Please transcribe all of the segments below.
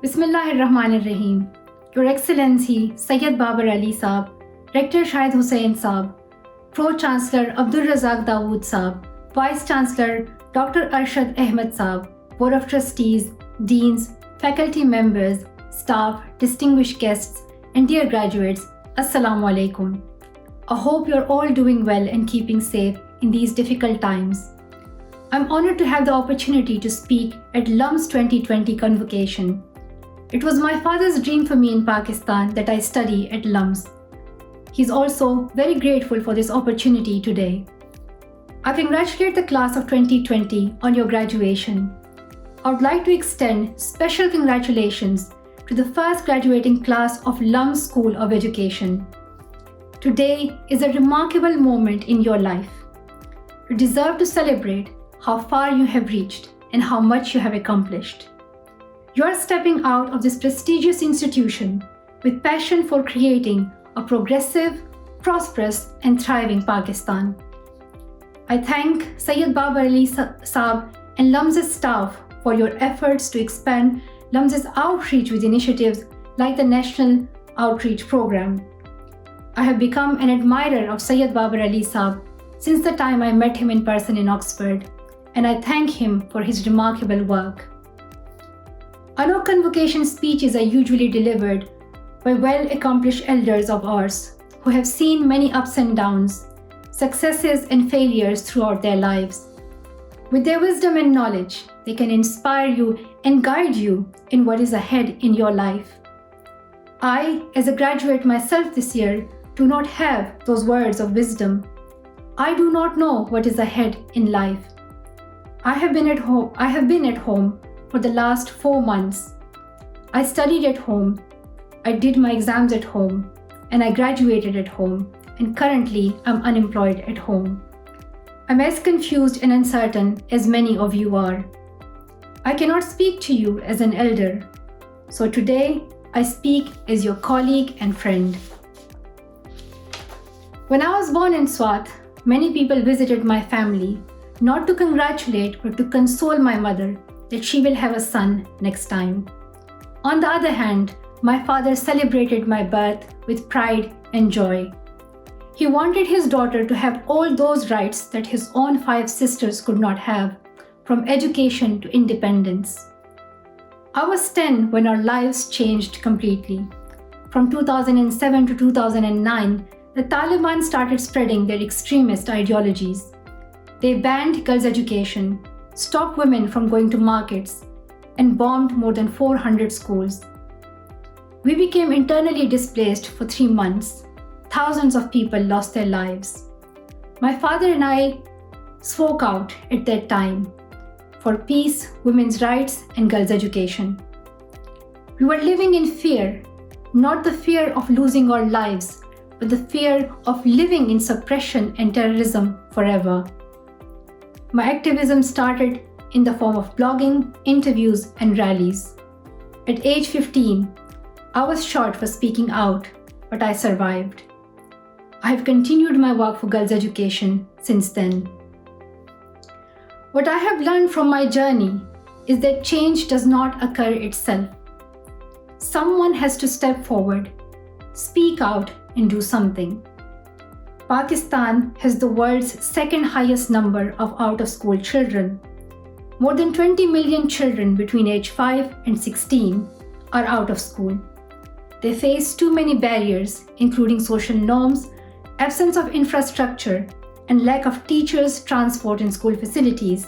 Bismillahirrahmanirrahim. Your Excellency Sayyid Babar Ali Saab, Rector Shahid Hussain Saab, Pro-Chancellor Abdul Razak Dawood Saab, Vice-Chancellor Dr. Arshad Ahmed Saab, Board of Trustees, Deans, faculty members, staff, distinguished guests, and dear graduates, Assalamu alaikum. I hope you're all doing well and keeping safe in these difficult times. I'm honored to have the opportunity to speak at LUMS 2020 Convocation. It was my father's dream for me in Pakistan that I study at LUMS. He's also very grateful for this opportunity today. I congratulate the class of 2020 on your graduation. I would like to extend special congratulations to the first graduating class of LUMS School of Education. Today is a remarkable moment in your life. You deserve to celebrate how far you have reached and how much you have accomplished. You are stepping out of this prestigious institution with passion for creating a progressive, prosperous, and thriving Pakistan. I thank Sayyid Babar Ali Saab and LUMS's staff for your efforts to expand LUMS's outreach with initiatives like the National Outreach Program. I have become an admirer of Sayyid Babar Ali Saab since the time I met him in person in Oxford, and I thank him for his remarkable work. I know convocation speeches are usually delivered by well-accomplished elders of ours who have seen many ups and downs, successes and failures throughout their lives. With their wisdom and knowledge, they can inspire you and guide you in what is ahead in your life. I, as a graduate myself this year, do not have those words of wisdom. I do not know what is ahead in life. I have been at home for the last 4 months. I studied at home, I did my exams at home, and I graduated at home, and currently I'm unemployed at home. I'm as confused and uncertain as many of you are. I cannot speak to you as an elder, so today I speak as your colleague and friend. When I was born in Swat, many people visited my family, not to congratulate but to console my mother that she will have a son next time. On the other hand, my father celebrated my birth with pride and joy. He wanted his daughter to have all those rights that his own 5 sisters could not have, from education to independence. I was 10 when our lives changed completely. From 2007 to 2009, the Taliban started spreading their extremist ideologies. They banned girls' education, stopped women from going to markets, and bombed more than 400 schools. We became internally displaced for 3 months. Thousands of people lost their lives. My father and I spoke out at that time for peace, women's rights, and girls' education. We were living in fear, not the fear of losing our lives, but the fear of living in suppression and terrorism forever. My activism started in the form of blogging, interviews, and rallies. At age 15, I was shot for speaking out, but I survived. I have continued my work for girls' education since then. What I have learned from my journey is that change does not occur itself. Someone has to step forward, speak out, and do something. Pakistan has the world's 2nd highest number of out-of-school children. More than 20 million children between age 5 and 16 are out of school. They face too many barriers, including social norms, absence of infrastructure, and lack of teachers, transport, and school facilities.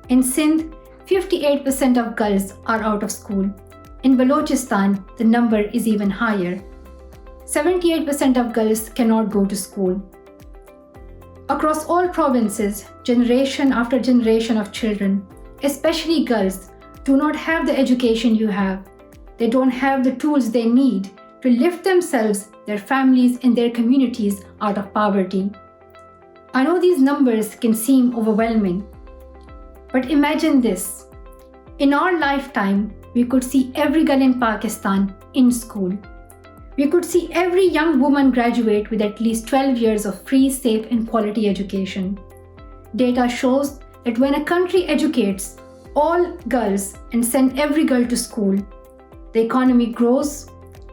In Sindh, 58% of girls are out of school. In Balochistan, the number is even higher. 78% of girls cannot go to school. Across all provinces, generation after generation of children, especially girls, do not have the education you have. They don't have the tools they need to lift themselves, their families, and their communities out of poverty. I know these numbers can seem overwhelming, but imagine this. In our lifetime, we could see every girl in Pakistan in school. We could see every young woman graduate with at least 12 years of free, safe, and quality education. Data shows that when a country educates all girls and sends every girl to school, the economy grows,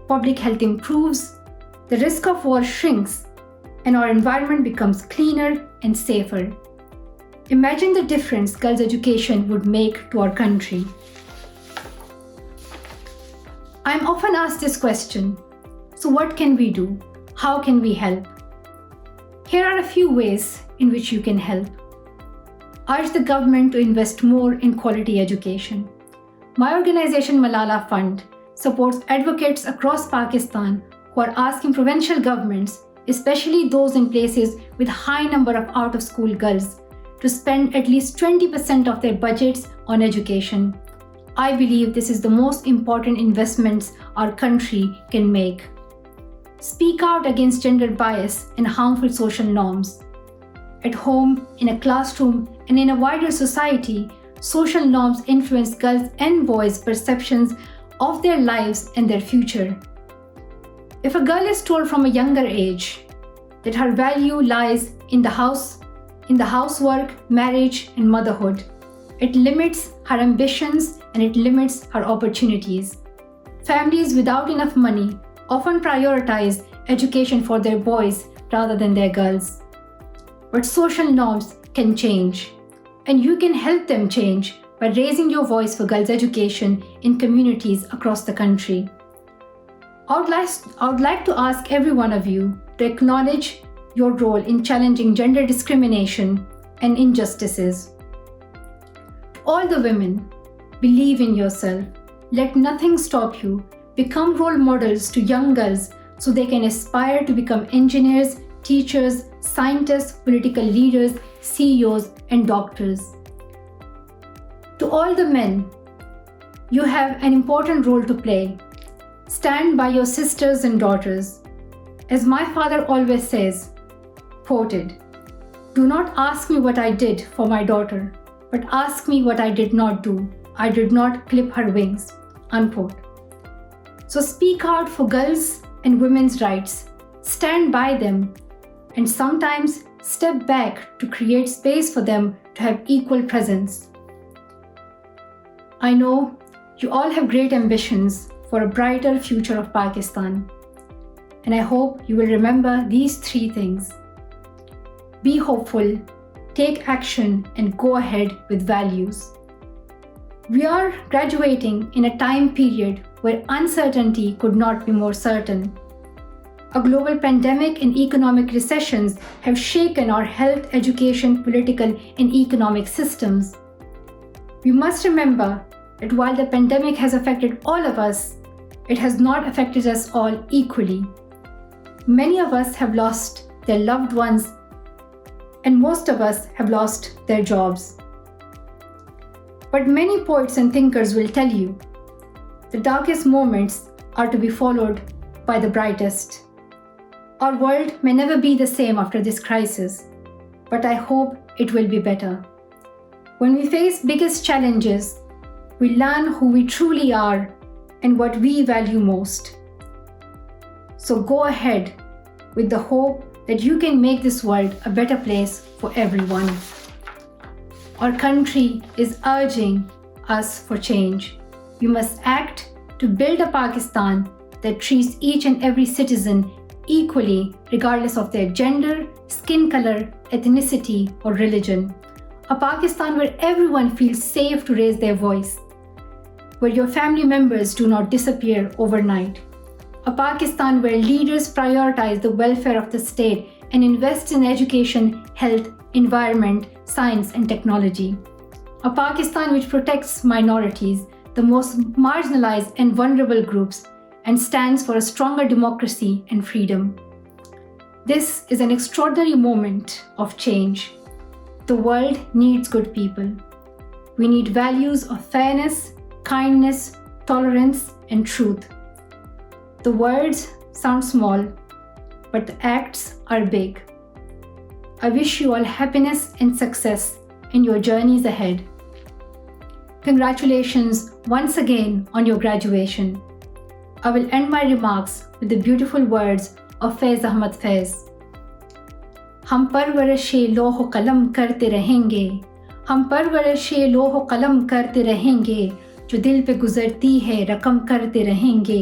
public health improves, the risk of war shrinks, and our environment becomes cleaner and safer. Imagine the difference girls' education would make to our country. I am often asked this question, so what can we do? How can we help? Here are a few ways in which you can help. Urge the government to invest more in quality education. My organization Malala Fund supports advocates across Pakistan who are asking provincial governments, especially those in places with high number of out-of-school girls, to spend at least 20% of their budgets on education. I believe this is the most important investments our country can make. Speak out against gender bias and harmful social norms. At home, in a classroom, and in a wider society, social norms influence girls' and boys' perceptions of their lives and their future. If a girl is told from a younger age that her value lies in the housework, marriage, and motherhood, it limits her ambitions and it limits her opportunities. Families without enough money often prioritize education for their boys rather than their girls. But social norms can change, and you can help them change by raising your voice for girls' education in communities across the country. I would like to ask every one of you to acknowledge your role in challenging gender discrimination and injustices. To all the women, believe in yourself. Let nothing stop you. Become role models to young girls so they can aspire to become engineers, teachers, scientists, political leaders, CEOs, and doctors. To all the men, you have an important role to play. Stand by your sisters and daughters. As my father always says, quoted, "Do not ask me what I did for my daughter, but ask me what I did not do. I did not clip her wings," unquote. So speak out for girls' and women's rights. Stand by them, and sometimes step back to create space for them to have equal presence. I know you all have great ambitions for a brighter future of Pakistan, and I hope you will remember these 3 things. Be hopeful, take action, and go ahead with values. We are graduating in a time period where uncertainty could not be more certain. A global pandemic and economic recessions have shaken our health, education, political, and economic systems. We must remember that while the pandemic has affected all of us, it has not affected us all equally. Many of us have lost their loved ones, and most of us have lost their jobs. But many poets and thinkers will tell you the darkest moments are to be followed by the brightest. Our world may never be the same after this crisis, but I hope it will be better. When we face biggest challenges, we learn who we truly are and what we value most. So go ahead with the hope that you can make this world a better place for everyone. Our country is urging us for change. We must act to build a Pakistan that treats each and every citizen equally, regardless of their gender, skin color, ethnicity, or religion. A Pakistan where everyone feels safe to raise their voice, where your family members do not disappear overnight. A Pakistan where leaders prioritize the welfare of the state and invest in education, health, environment, science, and technology. A Pakistan which protects minorities, the most marginalized and vulnerable groups, and stands for a stronger democracy and freedom. This is an extraordinary moment of change. The world needs good people. We need values of fairness, kindness, tolerance, and truth. The words sound small, but the acts are big. I wish you all happiness and success in your journeys ahead. Congratulations once again on your graduation. I will end my remarks with the beautiful words of Faiz Ahmad Faiz. हम परवरिशे लोह कलम करते रहेंगे, हम परवरिशे लोह कलम करते रहेंगे, जो दिल पे गुजरती है रकम करते रहेंगे।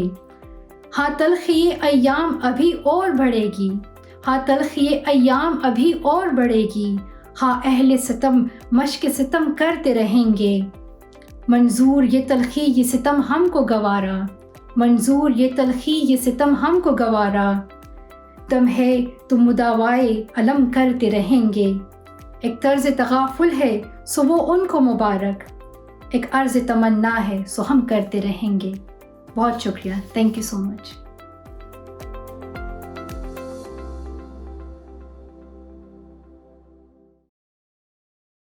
हाँ तल्ख़ ये अय्याम अभी और बढ़ेगी, हाँ तल्ख़ ये अय्याम अभी और बढ़ेगी। हाँ अहले सितम मश्क सितम करते रहेंगे। मंजूर ये तल्ख़ी ये सितम हमको गवारा, मंजूर ये तल्ख़ी ये सितम हमको गवारा। दम है तो मुदावाए अलम करते रहेंगे। एक तर्ज़ तग़ाफ़ुल है सो वो उनको मुबारक, एक अर्ज़ तमन्ना है सो हम करते रहेंगे। बहुत शुक्रिया, थैंक यू सो मच।